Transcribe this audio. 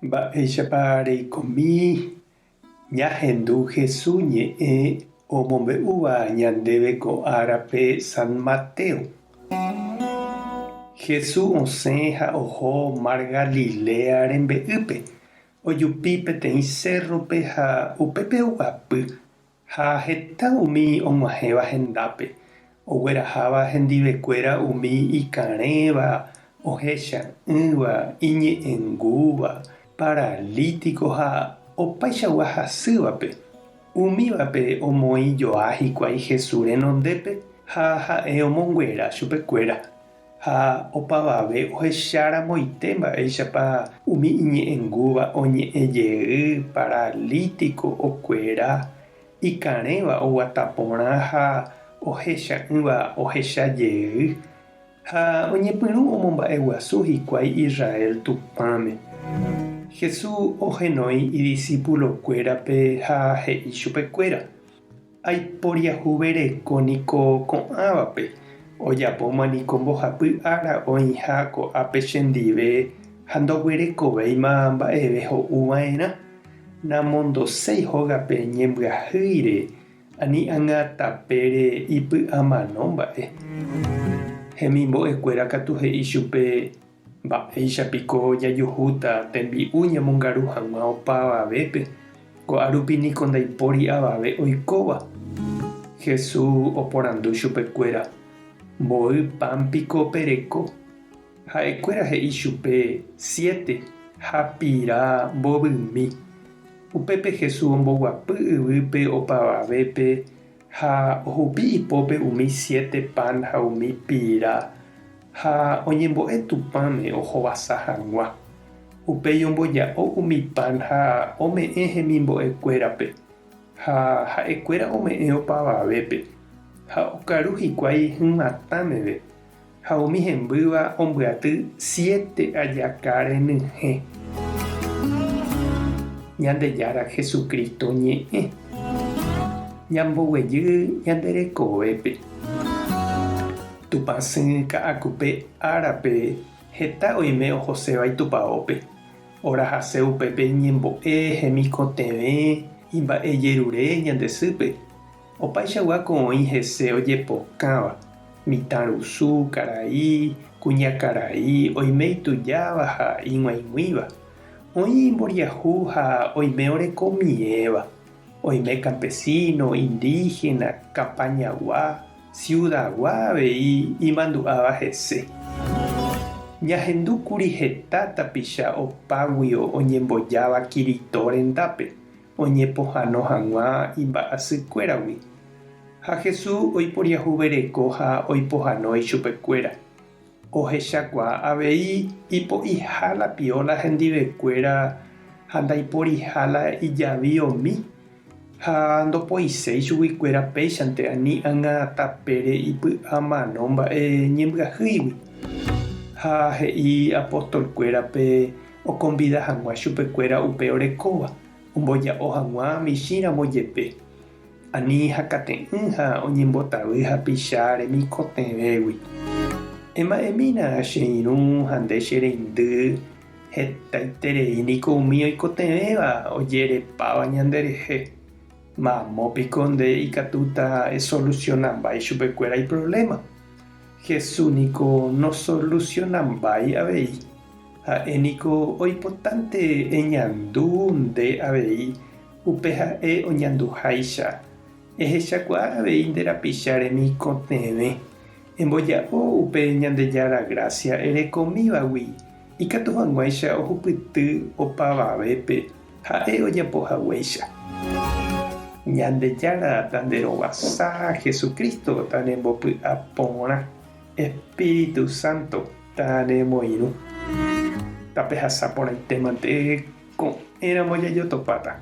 Mba'éichapa reikomi ñahendu Jesús ñe'ẽ omombe'úva ñandéve ko árape San Mateo. Jesús osẽ ha oho Mar Galilea rembe'ýpe, ojupi peteĩ cerrope ha upépe oguapy, ha heta umi og̃uahẽva hendápe, ogueraháva hendivekuéra umi ikarẽva, ohecha'ỹva, iñe'ẽngúva, paralítico ha opaichagua hasývape. Umívape omoĩjoa hikuái Jesús renondépe ha ha'e omonguera chupekuéra. Ha opavave ohechára moite mba'éichapa umi iñe'ẽngúva oñe'ẽjey, paralítico okuera, ikarẽva oguata porã ha ohecha'ỹva ohechajey, ha oñepyrũ omomba'eguasu hikuái Israel tupãme. Jesús ohenói idiscípulokuérape ha he'i chupekuéra: aiporiahuverekóniko ko'ãvape, ojapómaniko mbohapy ára oĩha ko'ápe chendive ha ndoguerekovéima mba'eve ho'uva'erã. Namondocéi hógape ñembyahýire ani aŋatapére ipy'amano mba'e. Hemimbo'ekuéra katu he'i chupe: mba'éichapiko jajuhúta tembi'u ñemongaru hag̃ua opavavépe, ko'arupiniko ndaipóri avave oikóva. Jesús oporandu chupekuéra: mbo'y pámpiko pereko. Ha'ekuéra he'i chupe: 7 ha pira mbovymi. Upépe Jesús omboguapy yvýpe opavavépe ha ohupi ipópe umi 7 pan ha umi pira ha oñembo'e Tupãme ohovasa hag̃ua. Upéi omboja'o umi pan ha ome'ẽ hemimbo'ekuérape, ha ha'ekuéra ome'ẽ opavavépe, ha okaru hikuái hymatãmeve, ha umi hembýva ombyaty 7 ajaka renyhẽ. Ñandejára Jesucristo ñe'ẽ. Ñamboguejy ñanderekovépe. Tupãsy ka'akupe árape heta oime ohoséva itupãópe. Orahase upépe ñembo'e hemikotevẽ imba'ejerure ñande sýpe. Opaichagua ko'õi hese ojepokãva: mitãrusu karai, kuñakarai, oime itujáva ha ig̃uaig̃uĩva. Oĩ imboriahu ha oime orekomiẽva. Oime campesino, indígena, kapañagua, ciudadgua avei imandu'áva hese. Ñahendúkuri heta tapicha opáguio oñembojáva Kiritó rendápe, oñepohãno hag̃ua imba'asykuéragui. Ha Jesús oiporiahuvereko ha oipohãnói chupekuéra. Ohechagua avei ipo'iha piola hendivekuéra ha ndaiporiha ijavi omi. Ha ndopoiséi chuguikuéra péichante ani aŋatapére ipy'amano mba'e ñembyahýigui. Ha he'i apostolkuérape okonvida hag̃ua chupekuéra upe orekóva, omboja'o hag̃ua michĩramo jepe. Ani hakate'ỹ ha oñembotavy hapicha remikotevẽgui. Ema'ẽmína che irũ ha nde che reindy hetaitereíniko umi oikotevẽva ojerepáva ñanderehe. Mamópiko nde ikatúta esolucionambái chupekuéra iproblema. Jesús niko nosolucionambái avei. Ha'éniko oipotánte eñandu nde avei upe ha'e oñanduháicha. Ehechakuaa avei nde rapicha remikotevẽ. Emboja'o upe Ñandejára Gracia erekomívagui ikatu hag̃uáicha ohupyty opavavépe ha'e ojapohaguéicha. Ñandejára tanderovasa Jesucristo tanembopu'ã porã. Espíritu Santo tanemoirũ. Tapehasa porãitémante ko'ẽramo jajotopáta.